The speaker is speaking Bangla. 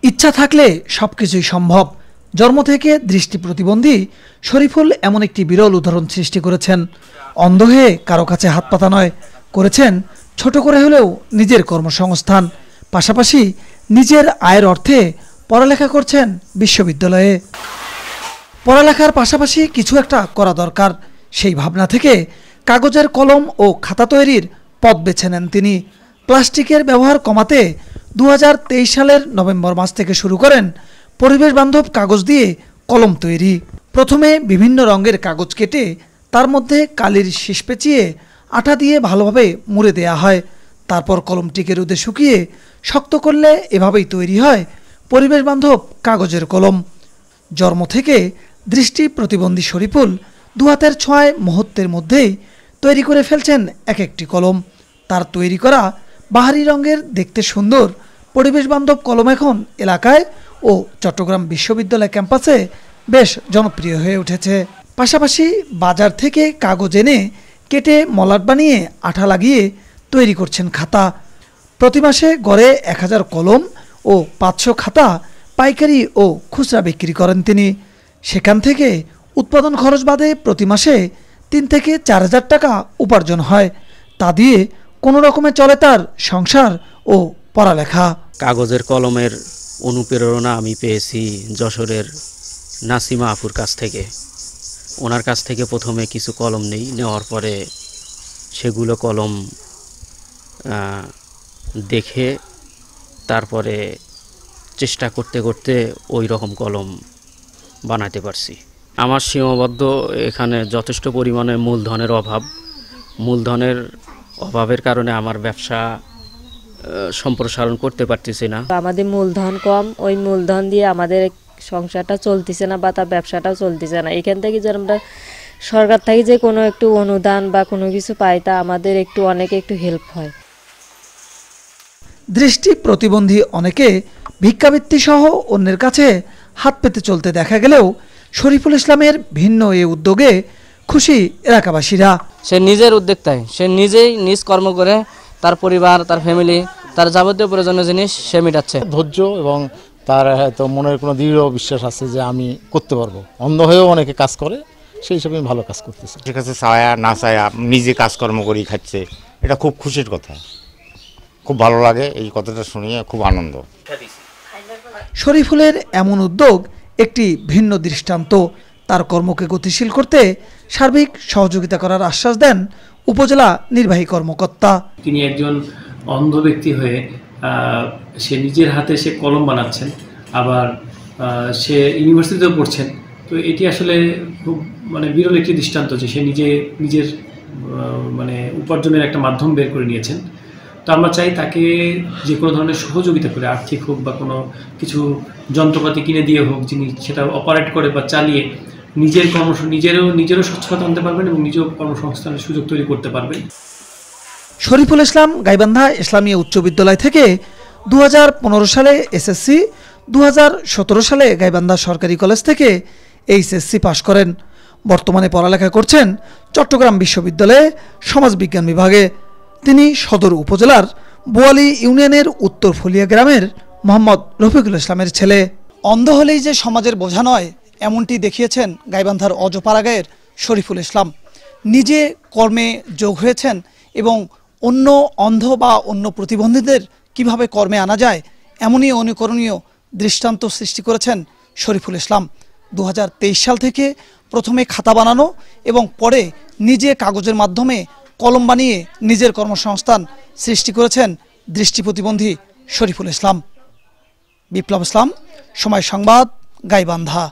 ইচ্ছা থাকলে সবকিছুই সম্ভব। জন্ম থেকে দৃষ্টি প্রতিবন্ধী শরীফুল এমন একটি বিরল উদাহরণ সৃষ্টি করেছেন। অন্ধ হয়ে কারো কাছে হাত পাতা নয়, করেছেন ছোট করে হলেও নিজের কর্মসংস্থান। পাশাপাশি নিজের আয়ের অর্থে পড়ালেখা করছেন বিশ্ববিদ্যালয়ে। পড়ালেখার পাশাপাশি কিছু একটা করা দরকার, সেই ভাবনা থেকে কাগজের কলম ও খাতা তৈরির পথ বেছে নেন তিনি। প্লাস্টিকের ব্যবহার কমাতে 2023 সালের নভেম্বর মাস থেকে শুরু করেন পরিবেশ বান্ধব কাগজ দিয়ে কলম তৈরি। প্রথমে বিভিন্ন রঙের কাগজ কেটে তার মধ্যে কালির শীষ পেঁচিয়ে আঠা দিয়ে ভালোভাবে মুড়ে দেয়া হয়। তারপর কলমটিকে রোদে শুকিয়ে শক্ত করলে এভাবেই তৈরি হয় পরিবেশ বান্ধব কাগজের কলম। জন্ম থেকে দৃষ্টি প্রতিবন্ধী শরীফুল দু হাতের ছোঁয়ায় মুহূর্তের মধ্যেই তৈরি করে ফেলছেন এক একটি কলম। তার তৈরি করা বাহারি রঙের দেখতে সুন্দর পরিবেশ বান্ধব কলম এখন এলাকায় ও চট্টগ্রাম বিশ্ববিদ্যালয় ক্যাম্পাসে বেশ জনপ্রিয় হয়ে উঠেছে। পাশাপাশি বাজার থেকে কাগজ এনে কেটে মলাট বানিয়ে আঠা লাগিয়ে তৈরি করছেন খাতা। প্রতি মাসে গড়ে 1000 কলম ও 500 খাতা পাইকারি ও খুচরা বিক্রি করেন তিনি। সেখান থেকে উৎপাদন খরচ বাদে প্রতি মাসে 3 থেকে 4000 টাকা উপার্জন হয়। তা দিয়ে কোনো রকমে চলে তার সংসার ও পড়ালেখা। কাগজের কলমের অনুপ্রেরণা আমি পেয়েছি যশোরের নাসিমা আপুর কাছ থেকে। ওনার কাছ থেকে প্রথমে কিছু কলম নেওয়ার পরে সেগুলো কলম দেখে তারপরে চেষ্টা করতে করতে ওই রকম কলম বানাতে পারছি। আমার সীমাবদ্ধ এখানে যথেষ্ট পরিমাণে মূলধনের অভাবের কারণে আমার ব্যবসা সম্প্রসারণ করতে পারতেছি না। আমাদের মূলধন কম, ওই মূলধন দিয়ে আমাদের সংসারটা চলতেছে না বা তার ব্যবসাটাও চলতেছে না। এখান থেকে যে আমরা সরকার থেকে যে কোনো একটু অনুদান বা কোনো কিছু পাই তা আমাদের অনেকে একটু হেল্প হয়। দৃষ্টি প্রতিবন্ধী অনেকে ভিক্ষাবৃত্তি সহ অন্যের কাছে হাত পেতে চলতে দেখা গেলেও শরীফুল ইসলামের ভিন্ন এই উদ্যোগে খুশি এলাকাবাসীরা। সে নিজের উদ্যোক্তায়, সে নিজেই নিজ কর্ম করে তার পরিবার, তার ফ্যামিলি, তার যাবতীয় প্রয়োজনীয় জিনিস সে মেটাচ্ছে। ধৈর্য এবং তার হয়তো মনের কোনো দৃঢ় বিশ্বাস আছে যে আমি করতে পারবো। অন্ধ হয়েও অনেকে কাজ করে, সেই হিসেবে ভালো কাজ করতেছে। ঠিক আছে, ছায়া না ছায়া নিজে কাজকর্ম করি খাচ্ছে, এটা খুব খুশির কথা। খুব ভালো লাগে এই কথাটা শুনিয়ে, খুব আনন্দ। শরীফুলের এমন উদ্যোগ একটি ভিন্ন দৃষ্টান্ত। তার কর্মকে গতিশীল করতে সার্বিক সহযোগিতা করার আশ্বাস দেন উপজেলা নির্বাহী কর্মকর্তা। তিনি একজন অন্ধ ব্যক্তি হয়ে সে নিজের হাতে সে কলম বানাচ্ছেন, আবার সে ইউনিভার্সিটিতেও পড়ছেন। তো এটি আসলে খুব বিরল একটি দৃষ্টান্ত যে সে নিজের উপার্জনের একটা মাধ্যম বের করে নিয়েছেন। তো আমরা চাই তাকে যে কোনো ধরনের সহযোগিতা করে, আর্থিক হোক বা কোনো কিছু যন্ত্রপাতি কিনে দিয়ে হোক, যিনি সেটা অপারেট করে বা চালিয়ে নিজেরও স্বচ্ছতা আনতে পারবেন এবং নিজেও কর্মসংস্থানের সুযোগ তৈরি করতে পারবেন। শরীফুল ইসলাম গাইবান্ধা ইসলামিয়া উচ্চ বিদ্যালয় থেকে 2015 সালে এসএসসি, 2017 সালে গাইবান্ধা সরকারি কলেজ থেকে এইচএসসি পাশ করেন। বর্তমানে পড়ালেখা করছেন চট্টগ্রাম বিশ্ববিদ্যালয়ে সমাজবিজ্ঞান বিভাগে। তিনি সদর উপজেলার বোয়ালি ইউনিয়নের উত্তর ফুলিয়া গ্রামের মোহাম্মদ রফিকুল ইসলামের ছেলে। অন্ধ হলেই যে সমাজের বোঝা নয়, এমনটি দেখিয়েছেন গাইবান্ধার অজপাড়াগাঁয়ের শরীফুল ইসলাম। নিজে কর্মে যোগ হয়েছেন এবং অন্য অন্ধ বা অন্য প্রতিবন্ধীদের কিভাবে কর্মে আনা যায় এমনই অনুকরণীয় দৃষ্টান্ত সৃষ্টি করেছেন শরীফুল ইসলাম। 2023 সাল থেকে প্রথমে খাতা বানানো এবং পরে নিজে কাগজের মাধ্যমে কলম বানিয়ে নিজের কর্মসংস্থান সৃষ্টি করেছেন দৃষ্টি প্রতিবন্ধী শরীফুল ইসলাম। বিপ্লব ইসলাম, সময় সংবাদ, গাইবান্ধা।